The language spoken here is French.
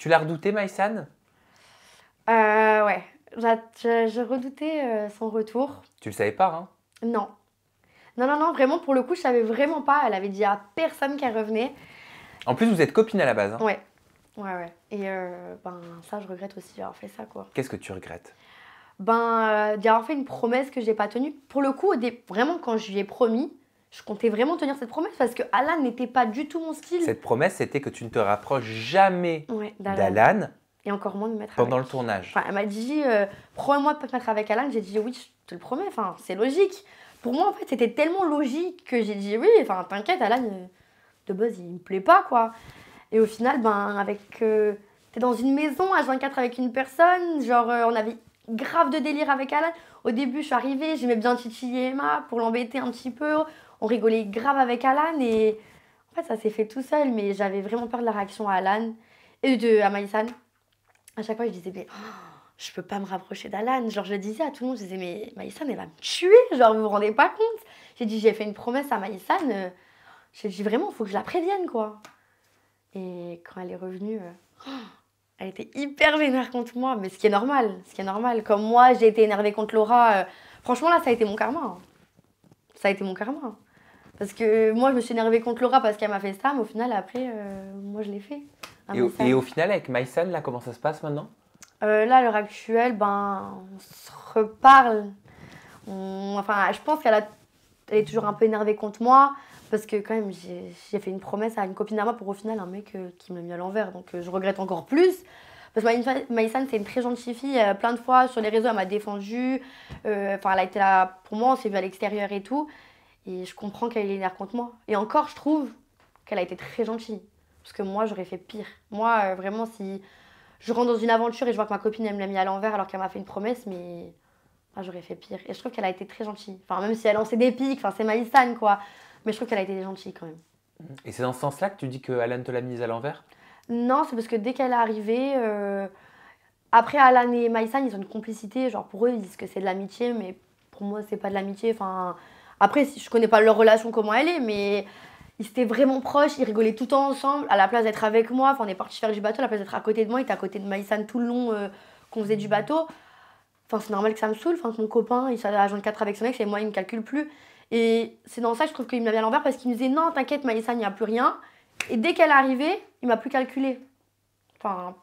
Tu l'as redouté, Maïsan? Ouais. Je redoutais son retour. Tu le savais pas, hein? Non. Non, non, non, vraiment, pour le coup, je savais vraiment pas. Elle avait dit à personne qu'elle revenait. En plus, vous êtes copines à la base, hein? Ouais. Ouais, ouais. Et ben, ça, je regrette aussi d'avoir fait ça, quoi. Qu'est-ce que tu regrettes? Ben, d'avoir fait une promesse que j'ai pas tenue. Pour le coup, vraiment, quand je lui ai promis, je comptais vraiment tenir cette promesse parce que Alan n'était pas du tout mon style. Cette promesse, c'était que tu ne te rapproches jamais Ouais, d'Alan Et encore moins de me mettre pendant avec. le tournage. Enfin, elle m'a dit, promets-moi de pas te mettre avec Alan. J'ai dit oui, je te le promets. Enfin, c'est logique. Pour moi, en fait, c'était tellement logique que j'ai dit oui. Enfin, t'inquiète, Alan, de base, il me plaît pas, quoi. Et au final, ben, t'es dans une maison H24 avec une personne. Genre, on avait grave de délire avec Alan. Au début, je suis arrivée, j'aimais bien titiller Emma pour l'embêter un petit peu. On rigolait grave avec Alan. Et en fait, ça s'est fait tout seul. Mais j'avais vraiment peur de la réaction à Alan et à Maïsan. À chaque fois, je disais, mais je peux pas me rapprocher d'Alan. Genre, je disais à tout le monde, je disais, mais Maïsan, elle va me tuer. Genre, vous vous rendez pas compte. J'ai dit, j'ai fait une promesse à Maïsan. J'ai dit, vraiment, il faut que je la prévienne, quoi. Et quand elle est revenue, elle était hyper vénère contre moi. Mais ce qui est normal, ce qui est normal. Comme moi, j'ai été énervée contre Laura. Franchement, là, ça a été mon karma. Hein. Ça a été mon karma. Parce que moi, je me suis énervée contre Laura parce qu'elle m'a fait ça. Mais au final, après, moi, je l'ai fait. Et au final, avec Maïsan, là, comment ça se passe maintenant? Là, à l'heure actuelle, ben, on se reparle. Enfin, je pense elle est toujours un peu énervée contre moi. Parce que quand même, j'ai fait une promesse à une copine à moi pour au final un mec qui me l'a mis à l'envers. Donc je regrette encore plus. Parce que Maïsan, c'est une très gentille fille. Plein de fois sur les réseaux, elle m'a défendue. Enfin, elle a été là pour moi, on s'est vu à l'extérieur et tout. Et je comprends qu'elle est énervée contre moi. Et encore, je trouve qu'elle a été très gentille. Parce que moi, j'aurais fait pire. Moi, vraiment, si je rentre dans une aventure et je vois que ma copine, elle me l'a mis à l'envers alors qu'elle m'a fait une promesse, mais j'aurais fait pire. Et je trouve qu'elle a été très gentille. Enfin, même si elle lançait des pics, enfin, c'est Maïsan, quoi. Mais je trouve qu'elle a été gentille quand même. Et c'est dans ce sens-là que tu dis que Alan te l'a mise à l'envers? Non, c'est parce que dès qu'elle est arrivée, après Alan et Maïsan, ils ont une complicité. Genre pour eux, ils disent que c'est de l'amitié, mais pour moi, c'est pas de l'amitié. Enfin, après, je connais pas leur relation, comment elle est, mais ils étaient vraiment proches, ils rigolaient tout le temps ensemble. À la place d'être avec moi, enfin, on est parti faire du bateau, à la place d'être à côté de moi, il était à côté de Maïsan tout le long qu'on faisait du bateau. Enfin, c'est normal que ça me saoule. Enfin, que mon copain, il s'est à 24 avec son ex et moi, il me calcule plus. Et c'est dans ça que je trouve qu'il me l'a mis à l'envers parce qu'il me disait non, t'inquiète, Maïssa, il n'y a plus rien. Et dès qu'elle est arrivée, il m'a plus calculé. Enfin,